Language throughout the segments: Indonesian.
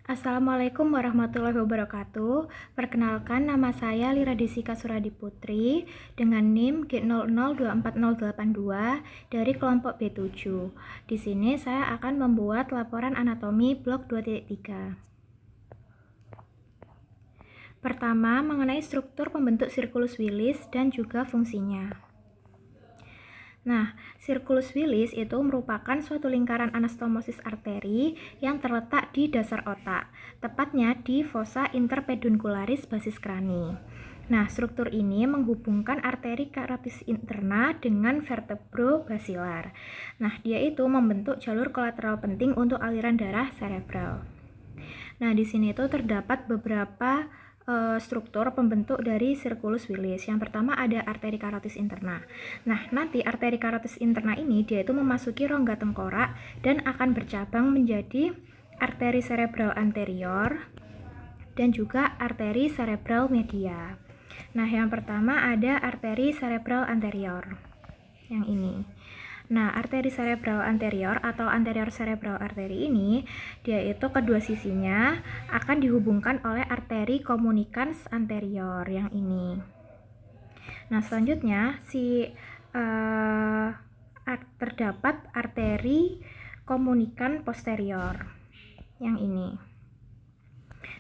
Assalamualaikum warahmatullahi wabarakatuh. Perkenalkan, nama saya Lira Desika Suradi Putri dengan NIM G00248082 dari kelompok B7. Di sini saya akan membuat laporan anatomi blok 2.3. Pertama, mengenai struktur pembentuk sirkulus Willis dan juga fungsinya. Nah, sirkulus Willis itu merupakan suatu lingkaran anastomosis arteri yang terletak di dasar otak, tepatnya di fossa interpeduncularis basis krani. Nah, struktur ini menghubungkan arteri carotis interna dengan vertebrobasilar. Nah, dia itu membentuk jalur kolateral penting untuk aliran darah cerebral. Nah, di sini itu terdapat beberapa struktur pembentuk dari sirkulus Willis. Yang pertama ada arteri carotis interna. Nah, nanti arteri carotis interna ini dia itu memasuki rongga tengkorak dan akan bercabang menjadi arteri cerebral anterior dan juga arteri cerebral media. Nah, yang pertama ada arteri cerebral anterior. Yang ini. Nah, arteri cerebral anterior atau anterior cerebral artery ini, dia itu kedua sisinya akan dihubungkan oleh arteri communicans anterior yang ini. Nah, selanjutnya terdapat arteri communicans posterior yang ini.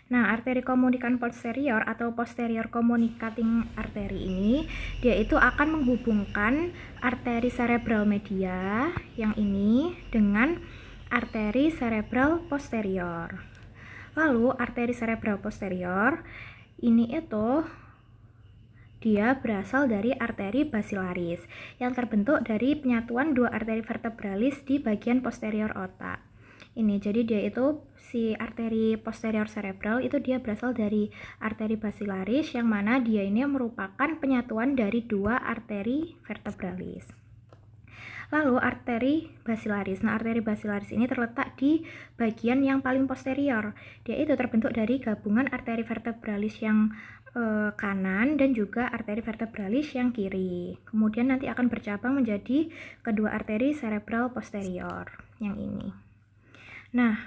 Nah, arteri communicans posterior atau posterior communicating artery ini dia itu akan menghubungkan arteri cerebral media yang ini dengan arteri cerebral posterior. Lalu arteri cerebral posterior ini itu dia berasal dari arteri basilaris yang terbentuk dari penyatuan dua arteri vertebralis di bagian posterior otak. Ini jadi dia itu si arteri posterior cerebral itu dia berasal dari arteri basilaris yang mana dia ini merupakan penyatuan dari dua arteri vertebralis. Lalu arteri basilaris. Nah, arteri basilaris ini terletak di bagian yang paling posterior. Dia itu terbentuk dari gabungan arteri vertebralis yang kanan dan juga arteri vertebralis yang kiri. Kemudian nanti akan bercabang menjadi kedua arteri cerebral posterior yang ini. Nah,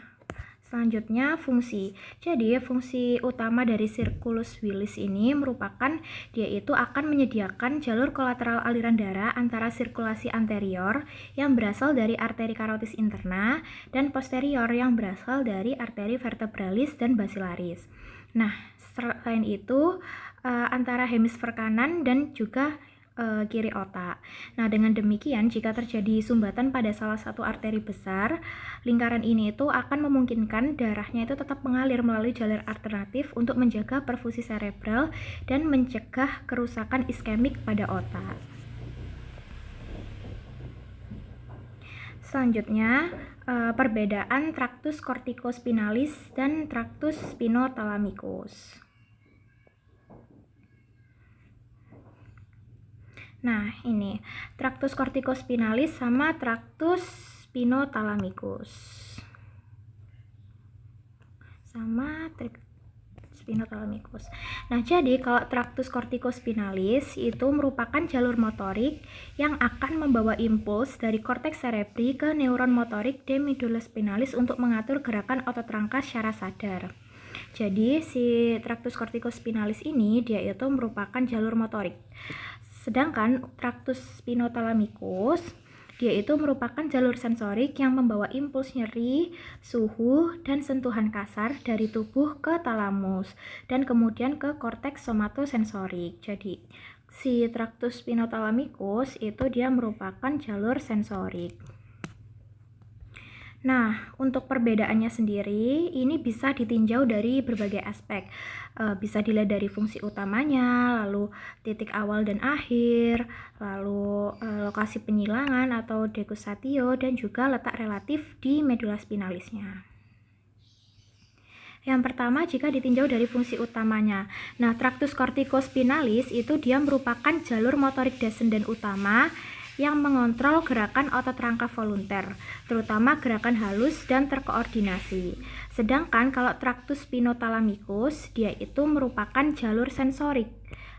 selanjutnya fungsi. Jadi, fungsi utama dari sirkulus Willis ini merupakan dia itu akan menyediakan jalur kolateral aliran darah antara sirkulasi anterior yang berasal dari arteri carotis interna dan posterior yang berasal dari arteri vertebralis dan basilaris. Nah, selain itu antara hemisfer kanan dan juga kiri otak. Nah, dengan demikian jika terjadi sumbatan pada salah satu arteri besar, lingkaran ini itu akan memungkinkan darahnya itu tetap mengalir melalui jalur alternatif untuk menjaga perfusi cerebral dan mencegah kerusakan iskemik pada otak. Selanjutnya, perbedaan tractus corticospinalis dan tractus spinothalamicus. Nah, ini tractus corticospinalis sama tractus spinothalamicus. Spinothalamicus. Nah, jadi kalau tractus corticospinalis itu merupakan jalur motorik yang akan membawa impuls dari korteks cerebri ke neuron motorik de medulla spinalis untuk mengatur gerakan otot rangka secara sadar. Jadi, si tractus corticospinalis ini dia itu merupakan jalur motorik. Sedangkan tractus spinothalamicus dia itu merupakan jalur sensorik yang membawa impuls nyeri, suhu, dan sentuhan kasar dari tubuh ke talamus dan kemudian ke korteks somatosensorik. Jadi, si tractus spinothalamicus itu dia merupakan jalur sensorik. Nah, untuk perbedaannya sendiri, ini bisa ditinjau dari berbagai aspek. Bisa dilihat dari fungsi utamanya, lalu titik awal dan akhir, lalu lokasi penyilangan atau decussatio, dan juga letak relatif di medula spinalisnya. Yang pertama, jika ditinjau dari fungsi utamanya. Nah, tractus corticospinalis itu dia merupakan jalur motorik descendant utama yang mengontrol gerakan otot rangka volunter, terutama gerakan halus dan terkoordinasi. Sedangkan kalau tractus spinothalamicus, dia itu merupakan jalur sensorik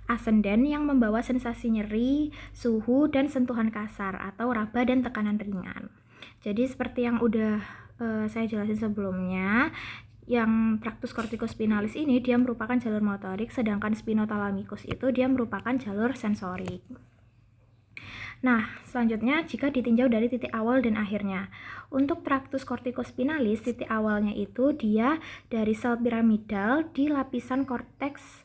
ascendant yang membawa sensasi nyeri, suhu, dan sentuhan kasar atau raba dan tekanan ringan. Jadi seperti yang udah saya jelasin sebelumnya, yang traktus corticospinalis ini dia merupakan jalur motorik, sedangkan spinothalamikus itu dia merupakan jalur sensorik. Nah, selanjutnya jika ditinjau dari titik awal dan akhirnya. Untuk traktus corticospinalis, titik awalnya itu dia dari sel piramidal di lapisan korteks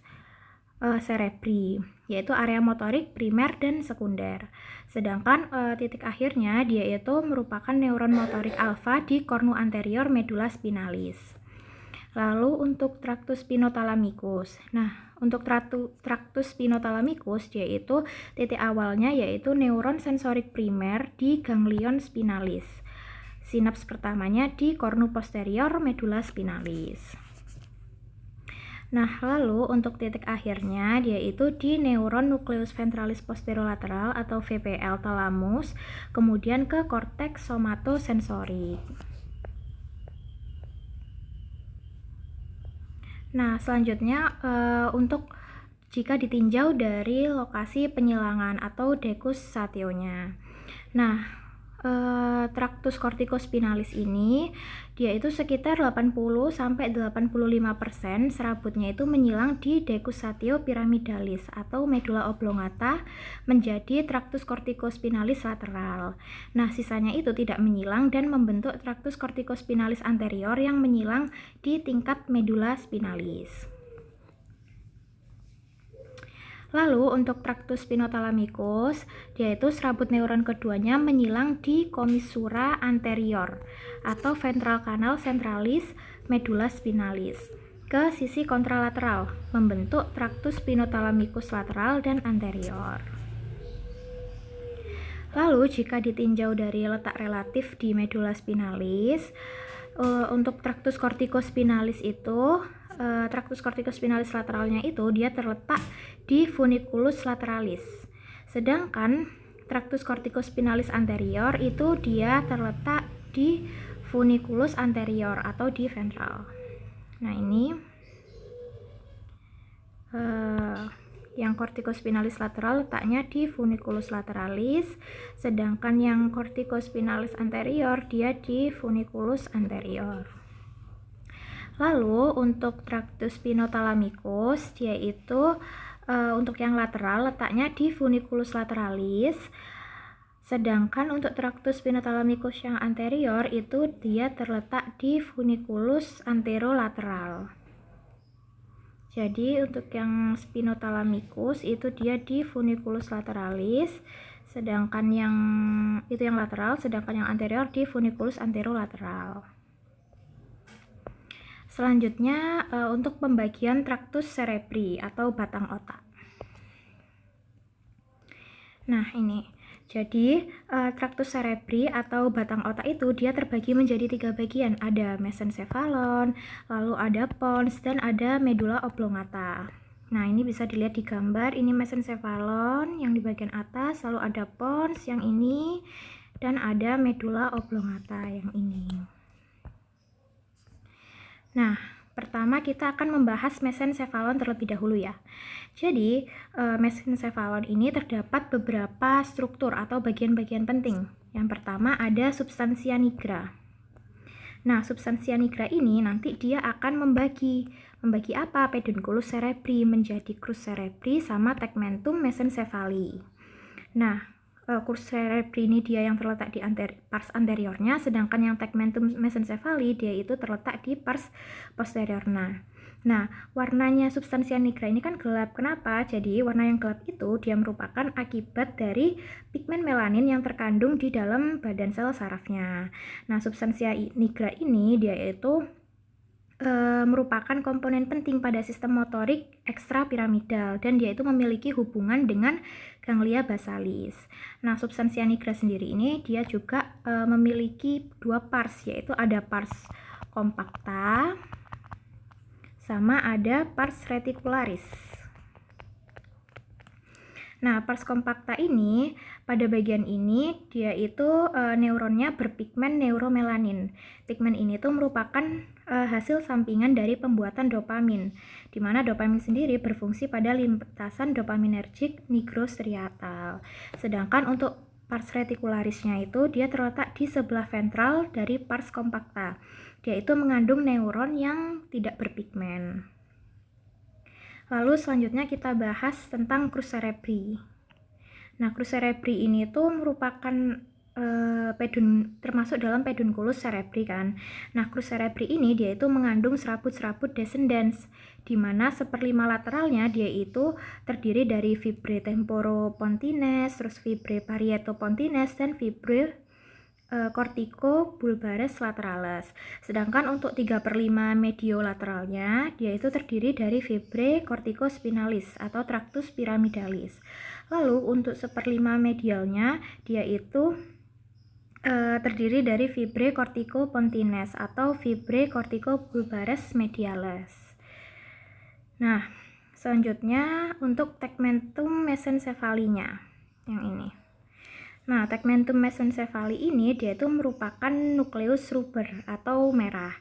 cerebri, yaitu area motorik primer dan sekunder. Sedangkan titik akhirnya dia itu merupakan neuron motorik alfa di kornu anterior medula spinalis. Lalu untuk traktus spinothalamikus. Nah, untuk traktus spinothalamikus yaitu titik awalnya yaitu neuron sensorik primer di ganglion spinalis. Sinaps pertamanya di kornu posterior medula spinalis. Nah, lalu untuk titik akhirnya yaitu di neuron nucleus ventralis posterolateral atau VPL thalamus, kemudian ke korteks somatosensorik. Nah, selanjutnya untuk jika ditinjau dari lokasi penyilangan atau dekusationya. Nah, traktus corticospinalis ini dia itu sekitar 80-85% serabutnya itu menyilang di dekusatio piramidalis atau medula oblongata menjadi traktus corticospinalis lateral. Nah, sisanya itu tidak menyilang dan membentuk traktus corticospinalis anterior yang menyilang di tingkat medula spinalis. Lalu untuk traktus spinothalamikus, dia itu serabut neuron keduanya menyilang di komissura anterior atau ventral canal centralis medula spinalis ke sisi kontralateral, membentuk traktus spinothalamikus lateral dan anterior. Lalu jika ditinjau dari letak relatif di medula spinalis, untuk traktus corticospinalis itu traktus corticospinalis lateralnya itu dia terletak di funiculus lateralis. Sedangkan traktus corticospinalis anterior itu dia terletak di funiculus anterior atau di ventral. Nah, ini yang corticospinalis lateral letaknya di funiculus lateralis, sedangkan yang corticospinalis anterior dia di funiculus anterior. Lalu untuk traktus spinothalamikus dia itu untuk yang lateral letaknya di funiculus lateralis, sedangkan untuk traktus spinothalamikus yang anterior itu dia terletak di funiculus anterolateral. Jadi untuk yang spinothalamikus itu dia di funiculus lateralis, sedangkan yang itu yang lateral, sedangkan yang anterior di funiculus anterolateral. Selanjutnya untuk pembagian traktus cerebri atau batang otak. Nah, ini. Jadi traktus cerebri atau batang otak itu dia terbagi menjadi 3 bagian. Ada mesencephalon, lalu ada pons, dan ada medula oblongata. Nah, ini bisa dilihat di gambar. Ini mesencephalon yang di bagian atas, lalu ada pons yang ini, dan ada medula oblongata yang ini. Nah, pertama kita akan membahas mesencephalon terlebih dahulu ya. Jadi, mesencephalon ini terdapat beberapa struktur atau bagian-bagian penting. Yang pertama ada substansia nigra. Nah, substansia nigra ini nanti dia akan membagi apa? Pedunculus cerebri menjadi crus cerebri sama tegmentum mesencephali. Nah, crus cerebri ini dia yang terletak di pars anteriornya, sedangkan yang tegmentum mesencephali dia itu terletak di pars posteriornya. Nah, warnanya substansia nigra ini kan gelap. Kenapa? Jadi warna yang gelap itu dia merupakan akibat dari pigmen melanin yang terkandung di dalam badan sel sarafnya. Nah, substansia nigra ini dia itu merupakan komponen penting pada sistem motorik ekstrapiramidal dan dia itu memiliki hubungan dengan ganglia basalis. Nah, substansia nigra sendiri ini dia juga memiliki 2 pars, yaitu ada pars compacta sama ada pars reticularis. Nah, pars compacta ini pada bagian ini dia itu neuronnya berpigmen neuromelanin. Pigmen ini tuh merupakan hasil sampingan dari pembuatan dopamin, di mana dopamin sendiri berfungsi pada lintasan dopaminergic nigrostriatal. Sedangkan untuk pars reticularisnya itu dia terletak di sebelah ventral dari pars compacta. dia itu mengandung neuron yang tidak berpigmen. Lalu selanjutnya kita bahas tentang crus cerebri. Nah, crus cerebri ini tuh merupakan termasuk dalam pedunculus cerebri kan. Nah, crus cerebri ini dia itu mengandung serabut-serabut descendens, di mana 1/5 lateralnya dia itu terdiri dari fibrae temporopontines, terus fibrae parietopontines, dan fibrae corticobulbaris lateralis. Sedangkan untuk 3/5 mediolateralnya dia itu terdiri dari fibrae corticospinalis atau tractus pyramidalis. Lalu untuk 1/5 medialnya dia itu terdiri dari fibrae corticopontines atau fibrae corticobulbaris medialis. Nah, selanjutnya untuk tegmentum mesencephalinya yang ini. Nah, tegmentum mesencephali ini dia itu merupakan nukleus ruber atau merah.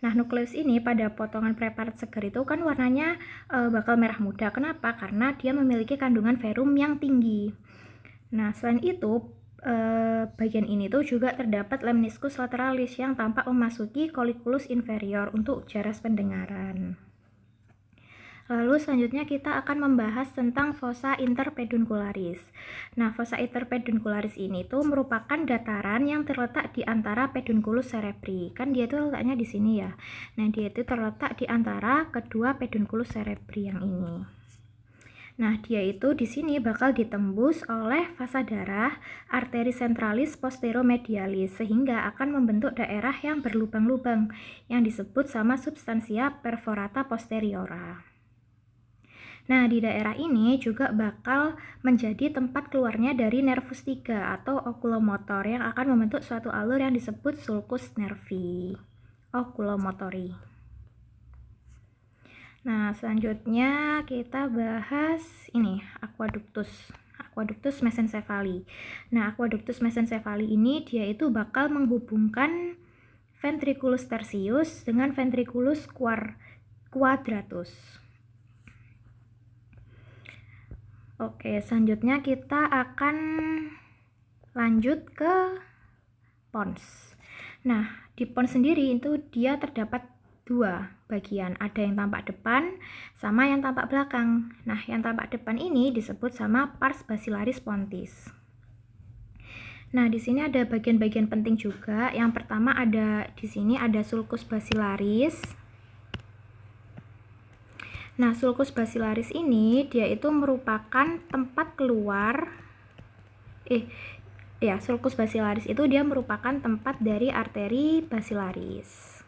Nah, nukleus ini pada potongan preparat segar itu kan warnanya bakal merah muda. Kenapa? Karena dia memiliki kandungan verum yang tinggi. Nah, selain itu bagian ini tuh juga terdapat lemniscus lateralis yang tampak memasuki colliculus inferior untuk jaras pendengaran. Lalu selanjutnya kita akan membahas tentang fossa interpeduncularis. Nah, fossa interpeduncularis ini tuh merupakan dataran yang terletak di antara pedunculus cerebri. Kan dia tuh letaknya di sini ya. Nah, dia itu terletak di antara kedua pedunculus cerebri yang ini. Nah, dia itu di sini bakal ditembus oleh vasa darah arteri centralis posteromedialis sehingga akan membentuk daerah yang berlubang-lubang yang disebut sama substansia perforata posteriora. Nah, di daerah ini juga bakal menjadi tempat keluarnya dari nervus 3 atau oculomotor yang akan membentuk suatu alur yang disebut sulcus nervi oculomotori. Nah, selanjutnya kita bahas ini aqueductus mesencephali. Nah, aqueductus mesencephali ini dia itu bakal menghubungkan ventriculus tertius dengan ventriculus quadratus. Oke, selanjutnya kita akan lanjut ke pons. Nah, di pons sendiri itu dia terdapat dua bagian, ada yang tampak depan sama yang tampak belakang. Nah, yang tampak depan ini disebut sama pars basilaris pontis. Nah, di sini ada bagian-bagian penting juga. Yang pertama ada di sini ada sulcus basilaris. Nah, sulcus basilaris ini dia itu merupakan tempat keluar sulcus basilaris itu dia merupakan tempat dari arteri basilaris.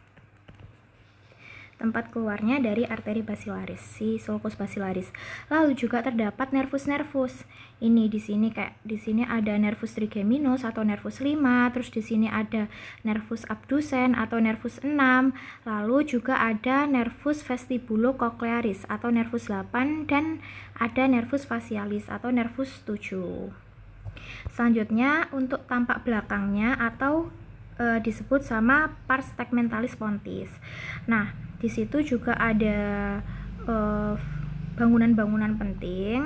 Tempat keluarnya dari arteri basilaris, si sulcus basilaris. Lalu juga terdapat nervus. Ini di sini ada nervus trigeminus atau nervus 5, terus di sini ada nervus abducens atau nervus 6, lalu juga ada nervus vestibulocochlearis atau nervus 8 dan ada nervus facialis atau nervus 7. Selanjutnya untuk tampak belakangnya atau disebut sama pars tegmentalis pontis. Nah, di situ juga ada bangunan-bangunan penting.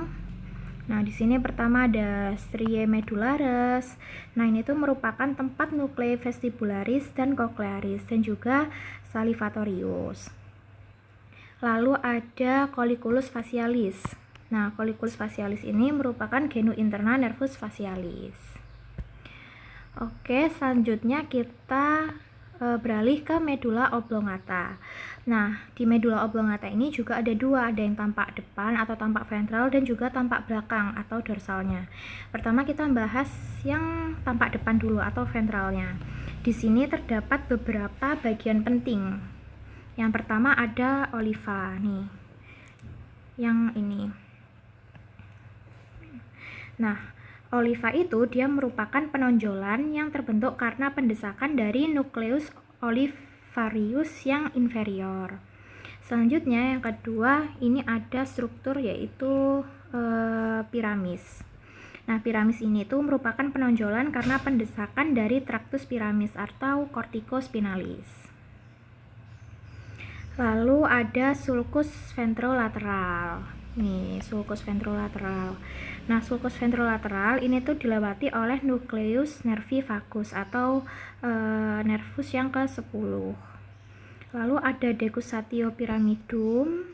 Nah, di sini pertama ada striae medullaris. Nah, ini tuh merupakan tempat nuclei vestibularis dan cochlearis dan juga salivatorius. Lalu ada colliculus facialis. Nah, colliculus facialis ini merupakan genu interna nervus facialis. Oke, selanjutnya kita beralih ke medula oblongata. Nah, di medula oblongata ini juga ada dua, ada yang tampak depan atau tampak ventral dan juga tampak belakang atau dorsalnya. Pertama kita bahas yang tampak depan dulu atau ventralnya. Di sini terdapat beberapa bagian penting. Yang pertama ada oliva nih. Yang ini. Nah, oliva itu dia merupakan penonjolan yang terbentuk karena pendesakan dari nukleus olivarius yang inferior. Selanjutnya yang kedua ini ada struktur yaitu piramis. Nah, piramis ini tuh merupakan penonjolan karena pendesakan dari tractus piramis atau corticospinalis. Lalu ada sulcus ventrolateral. Nih, sulcus ventrolateral. Nah, sulcus ventrolateral ini tuh dilewati oleh nucleus nervi vagus atau nervus yang ke-10. Lalu ada decussatio pyramidum.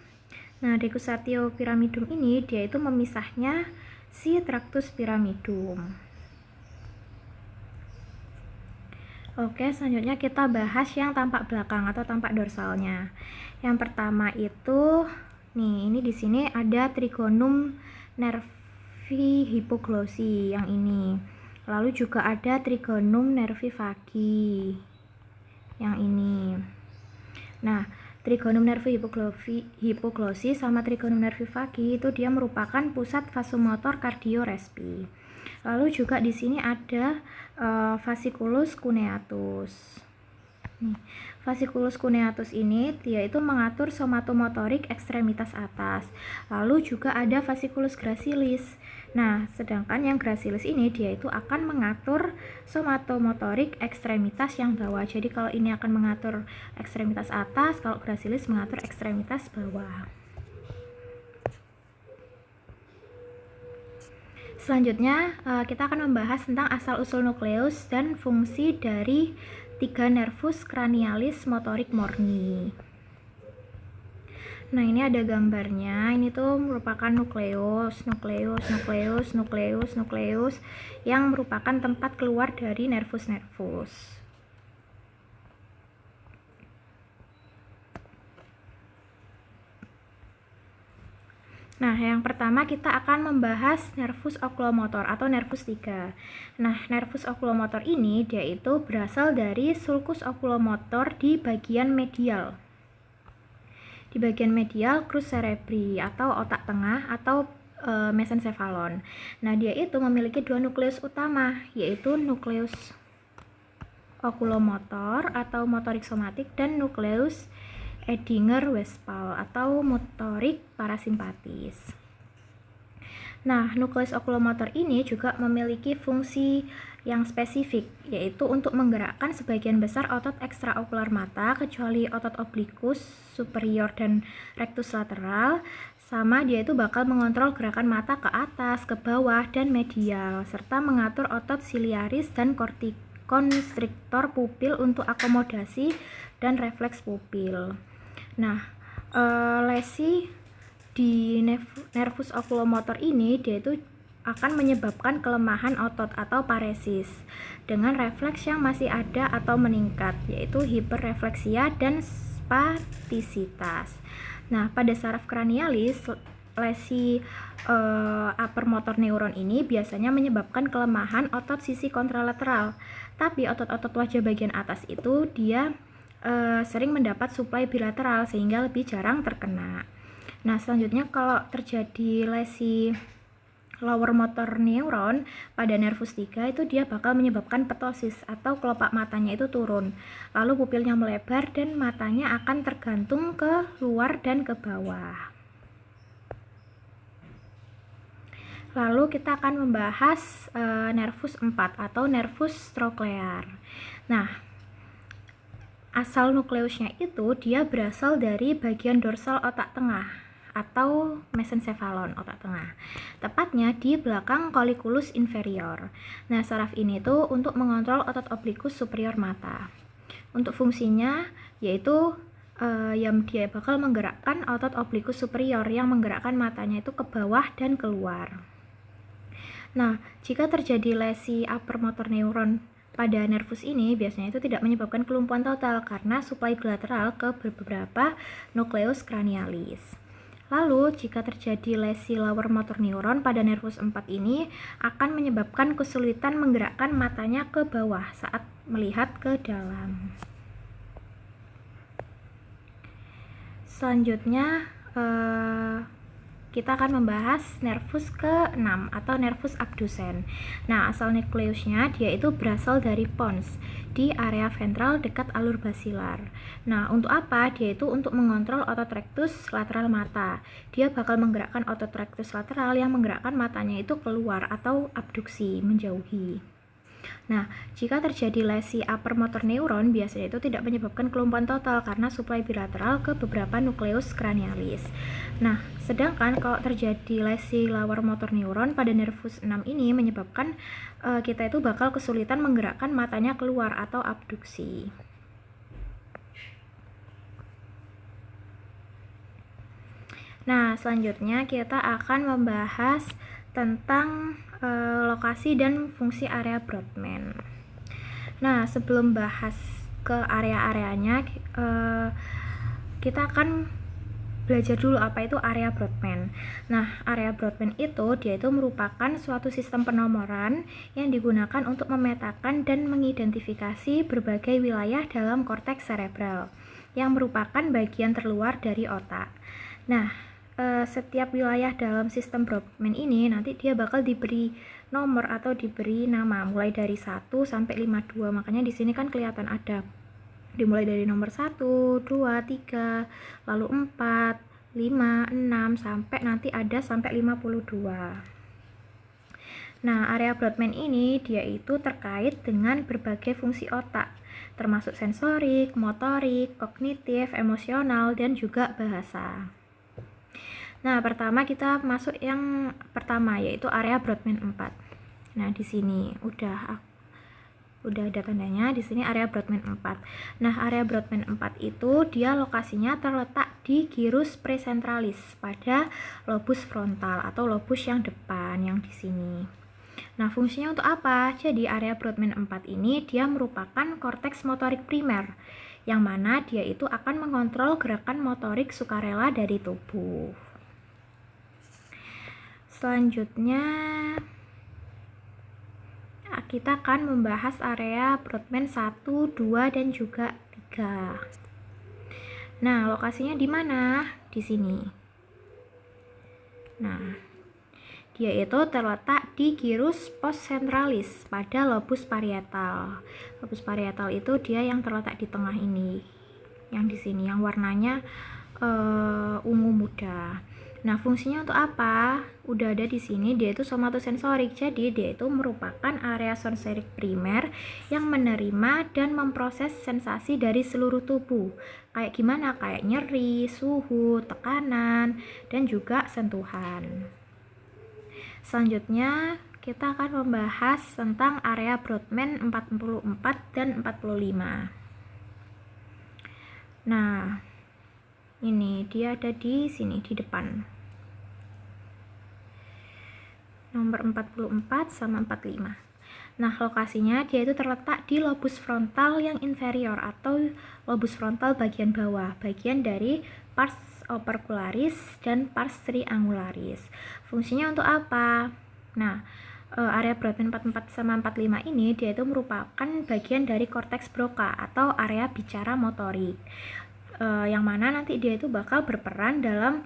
Nah, decussatio pyramidum ini dia itu memisahnya si tractus pyramidum. Oke, selanjutnya kita bahas yang tampak belakang atau tampak dorsalnya. Yang pertama itu nih, ini di sini ada trigonum nervi hypoglossi yang ini. Lalu juga ada trigonum nervi vagi yang ini. Nah, trigonum nervi hypoglossi sama trigonum nervi vagi itu dia merupakan pusat vasomotor kardiorespi. Lalu juga di sini ada fasciculus cuneatus. Nih, fasciculus cuneatus ini dia itu mengatur somatomotorik ekstremitas atas. Lalu juga ada fasciculus gracilis. Nah, sedangkan yang gracilis ini dia itu akan mengatur somatomotorik ekstremitas yang bawah. Jadi kalau ini akan mengatur ekstremitas atas, kalau gracilis mengatur ekstremitas bawah. Selanjutnya kita akan membahas tentang asal-usul nukleus dan fungsi dari 3 nervus cranialis motorik murni. Nah, ini ada gambarnya. Ini tuh merupakan nukleus yang merupakan tempat keluar dari nervus-nervus. Nah, yang pertama kita akan membahas nervus oculomotor atau nervus 3. Nah, nervus oculomotor ini dia itu berasal dari sulcus oculomotor di bagian medial. Di bagian medial crus cerebri atau otak tengah atau mesencephalon. Nah, dia itu memiliki 2 nukleus utama, yaitu nukleus oculomotor atau motorik somatik dan nukleus Edinger-Westphal atau motorik parasimpatis. Nah, nukleus oculomotor ini juga memiliki fungsi yang spesifik, yaitu untuk menggerakkan sebagian besar otot ekstraokular mata, kecuali otot oblikus superior dan rectus lateral, sama dia itu bakal mengontrol gerakan mata ke atas, ke bawah, dan medial, serta mengatur otot ciliaris dan constrictor pupil untuk akomodasi dan refleks pupil. Nah, lesi di nervus oculomotor ini dia itu akan menyebabkan kelemahan otot atau paresis dengan refleks yang masih ada atau meningkat, yaitu hiperrefleksia dan spastisitas. Nah, pada saraf cranialis lesi upper motor neuron ini biasanya menyebabkan kelemahan otot sisi kontralateral, tapi otot-otot wajah bagian atas itu dia sering mendapat suplai bilateral sehingga lebih jarang terkena. Nah, selanjutnya kalau terjadi lesi lower motor neuron pada nervus 3 itu dia bakal menyebabkan ptosis atau kelopak matanya itu turun. Lalu pupilnya melebar dan matanya akan tergantung ke luar dan ke bawah. Lalu kita akan membahas nervus 4 atau nervus troclear. Nah, asal nukleusnya itu dia berasal dari bagian dorsal otak tengah atau mesencephalon otak tengah, tepatnya di belakang colliculus inferior. Nah, saraf ini tuh untuk mengontrol otot oblikus superior mata. Untuk fungsinya yaitu yang dia bakal menggerakkan otot oblikus superior yang menggerakkan matanya itu ke bawah dan keluar. Nah, jika terjadi lesi upper motor neuron pada nervus ini biasanya itu tidak menyebabkan kelumpuhan total karena suplai bilateral ke beberapa nukleus cranialis. Lalu, jika terjadi lesi lower motor neuron pada nervus 4 ini akan menyebabkan kesulitan menggerakkan matanya ke bawah saat melihat ke dalam. Selanjutnya kita akan membahas nervus ke-6 atau nervus abducens. Nah, asal nukleusnya dia itu berasal dari pons di area ventral dekat alur basilar. Nah, untuk apa? Dia itu untuk mengontrol otot rectus lateral mata. Dia bakal menggerakkan otot rectus lateral yang menggerakkan matanya itu keluar atau abduksi, menjauhi. Nah, jika terjadi lesi upper motor neuron biasanya itu tidak menyebabkan kelumpuhan total karena suplai bilateral ke beberapa nukleus cranialis. Nah, sedangkan kalau terjadi lesi lower motor neuron pada nervus 6 ini menyebabkan kita itu bakal kesulitan menggerakkan matanya keluar atau abduksi. Nah, selanjutnya kita akan membahas tentang lokasi dan fungsi area Brodmann. Nah, sebelum bahas ke area-areanya, kita akan belajar dulu apa itu area Brodmann. Nah, area Brodmann dia itu merupakan suatu sistem penomoran yang digunakan untuk memetakan dan mengidentifikasi berbagai wilayah dalam korteks serebral yang merupakan bagian terluar dari otak. Nah, setiap wilayah dalam sistem Brodmann ini nanti dia bakal diberi nomor atau diberi nama mulai dari 1 sampai 52. Makanya di sini kan kelihatan ada dimulai dari nomor 1, 2, 3, lalu 4, 5, 6 sampai nanti ada sampai 52. Nah, area Brodmann ini dia itu terkait dengan berbagai fungsi otak, termasuk sensorik, motorik, kognitif, emosional, dan juga bahasa. Nah, pertama kita masuk yang pertama yaitu area Brodmann 4. Nah, di sini udah ada tandanya, di sini area Brodmann 4. Nah, area Brodmann 4 itu dia lokasinya terletak di gyrus presentralis pada lobus frontal atau lobus yang depan yang di sini. Nah, fungsinya untuk apa? Jadi area Brodmann 4 ini dia merupakan korteks motorik primer yang mana dia itu akan mengontrol gerakan motorik sukarela dari tubuh. Selanjutnya kita akan membahas area Brodmann 1, 2, dan juga 3. Nah, lokasinya di mana? Di sini. Nah, dia itu terletak di gyrus postcentralis pada lobus parietal. Lobus parietal itu dia yang terletak di tengah ini. Yang di sini yang warnanya ungu muda. Nah, fungsinya untuk apa? Udah ada di sini, dia itu somatosensorik. Jadi, dia itu merupakan area sensorik primer yang menerima dan memproses sensasi dari seluruh tubuh. Kayak gimana? Kayak nyeri, suhu, tekanan, dan juga sentuhan. Selanjutnya, kita akan membahas tentang area Brodmann 44 dan 45. Nah, ini dia ada di sini, di depan. Nomor 44 sama 45. Nah, lokasinya dia itu terletak di lobus frontal yang inferior atau lobus frontal bagian bawah, bagian dari pars opercularis dan pars triangularis. Fungsinya untuk apa? Nah, area Brodmann 44 sama 45 ini dia itu merupakan bagian dari korteks Broca atau area bicara motorik. Yang mana nanti dia itu bakal berperan dalam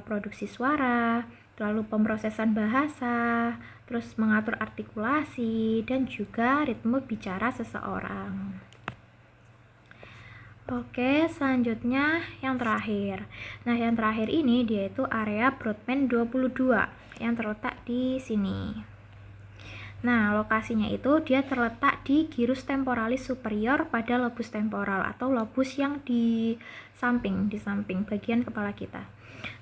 produksi suara, lalu pemrosesan bahasa, terus mengatur artikulasi, dan juga ritme bicara seseorang. Oke, selanjutnya yang terakhir. Nah, yang terakhir ini dia itu area Brodmann 22 yang terletak di sini. Nah, lokasinya itu dia terletak di gyrus temporalis superior pada lobus temporal atau lobus yang di samping bagian kepala kita.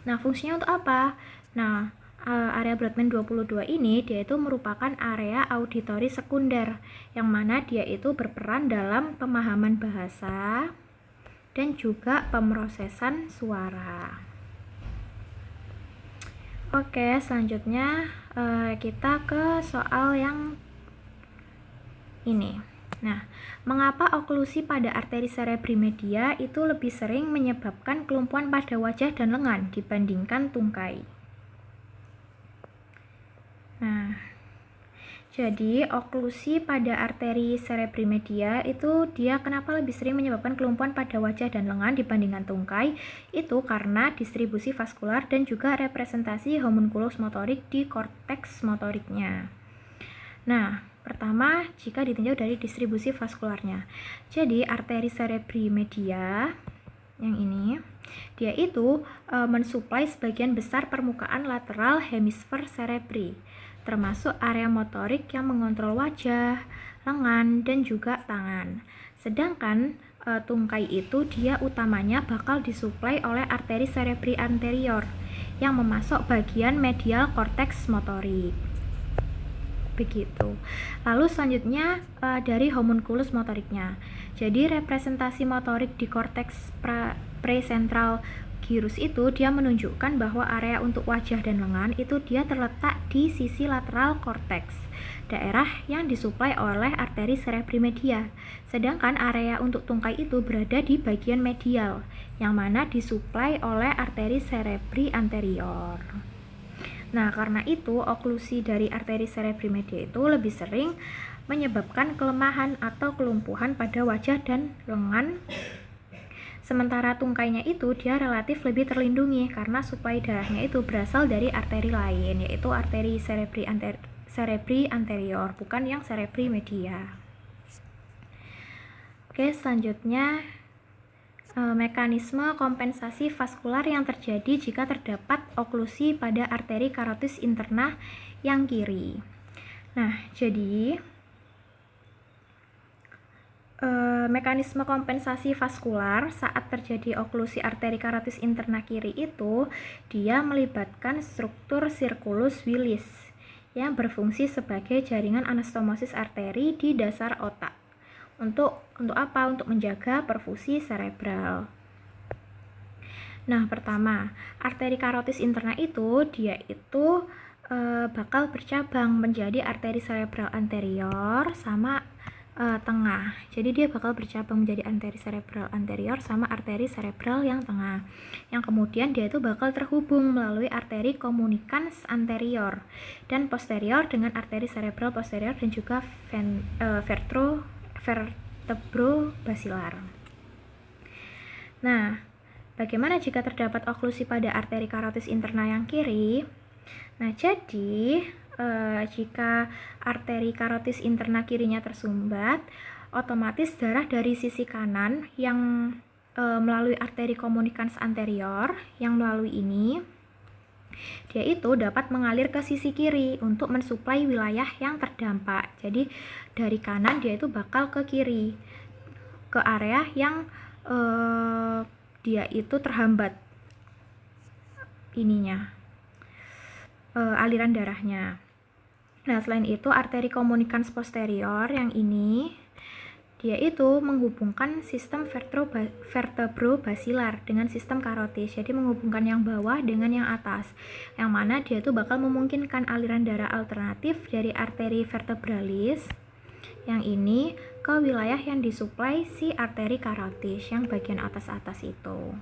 Nah, fungsinya untuk apa? Nah, area Brodmann 22 ini dia itu merupakan area auditori sekunder yang mana dia itu berperan dalam pemahaman bahasa dan juga pemrosesan suara. Oke, selanjutnya kita ke soal yang ini. Nah, mengapa oklusi pada arteri cerebri media itu lebih sering menyebabkan kelumpuhan pada wajah dan lengan dibandingkan tungkai? Nah, jadi oklusi pada arteri cerebri media itu dia kenapa lebih sering menyebabkan kelumpuhan pada wajah dan lengan dibandingkan tungkai? Itu karena distribusi vaskular dan juga representasi homunculus motorik di korteks motoriknya. Nah, pertama jika ditinjau dari distribusi vaskularnya. Jadi arteri cerebri media yang ini dia itu mensuplai sebagian besar permukaan lateral hemisfer cerebri, termasuk area motorik yang mengontrol wajah, lengan, dan juga tangan. Sedangkan tungkai itu dia utamanya bakal disuplai oleh arteri cerebri anterior yang memasok bagian medial korteks motorik. Begitu. Lalu selanjutnya dari homunculus motoriknya. Jadi representasi motorik di korteks presentral gyrus itu dia menunjukkan bahwa area untuk wajah dan lengan itu dia terletak di sisi lateral korteks, daerah yang disuplai oleh arteri cerebri media. Sedangkan area untuk tungkai itu berada di bagian medial, yang mana disuplai oleh arteri cerebri anterior. Nah, karena itu oklusi dari arteri cerebri media itu lebih sering menyebabkan kelemahan atau kelumpuhan pada wajah dan lengan. Sementara tungkainya itu dia relatif lebih terlindungi karena suplai darahnya itu berasal dari arteri lain, yaitu arteri cerebri anterior, bukan yang cerebri media. Oke, selanjutnya mekanisme kompensasi vaskular yang terjadi jika terdapat oklusi pada arteri karotis interna yang kiri. Nah, jadi mekanisme kompensasi vaskular saat terjadi oklusi arteri karotis interna kiri itu dia melibatkan struktur circulus Willis yang berfungsi sebagai jaringan anastomosis arteri di dasar otak. Untuk apa? Untuk menjaga perfusi cerebral. Nah, pertama, arteri karotis interna itu dia itu bakal bercabang menjadi arteri cerebral anterior sama tengah. Jadi dia bakal bercabang menjadi arteri cerebral anterior sama arteri cerebral yang tengah. Yang kemudian dia itu bakal terhubung melalui arteri communicans anterior dan posterior dengan arteri cerebral posterior dan juga vertebrobasilar. Nah, bagaimana jika terdapat oklusi pada arteri karotis interna yang kiri? Nah, jadi jika arteri karotis interna kirinya tersumbat, otomatis darah dari sisi kanan yang melalui arteri communicans anterior yang melalui ini, dia itu dapat mengalir ke sisi kiri untuk mensuplai wilayah yang terdampak. Jadi dari kanan dia itu bakal ke kiri, ke area yang dia itu terhambat aliran darahnya. Nah, selain itu arteri communicans posterior yang ini dia itu menghubungkan sistem vertebrobasilar dengan sistem karotis. Jadi menghubungkan yang bawah dengan yang atas, yang mana dia itu bakal memungkinkan aliran darah alternatif dari arteri vertebralis yang ini ke wilayah yang disuplai si arteri karotis yang bagian atas-atas itu.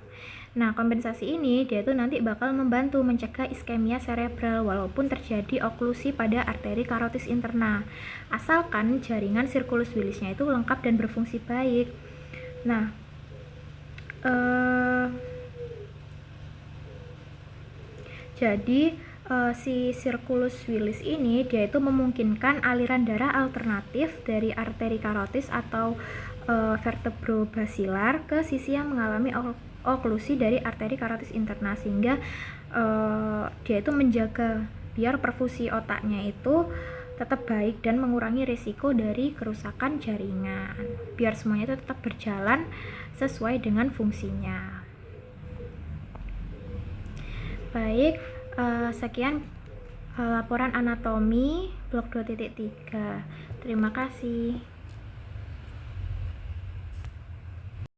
Nah, kompensasi ini dia tuh nanti bakal membantu mencegah iskemia cerebral walaupun terjadi oklusi pada arteri karotis interna, asalkan jaringan circulus Willisnya itu lengkap dan berfungsi baik. Nah, jadi si circulus Willis ini dia itu memungkinkan aliran darah alternatif dari arteri karotis atau vertebrobasilar ke sisi yang mengalami oklusi dari arteri karotis interna, sehingga dia itu menjaga biar perfusi otaknya itu tetap baik dan mengurangi risiko dari kerusakan jaringan, biar semuanya itu tetap berjalan sesuai dengan fungsinya. Baik, sekian laporan anatomi blok 2.3. Terima kasih.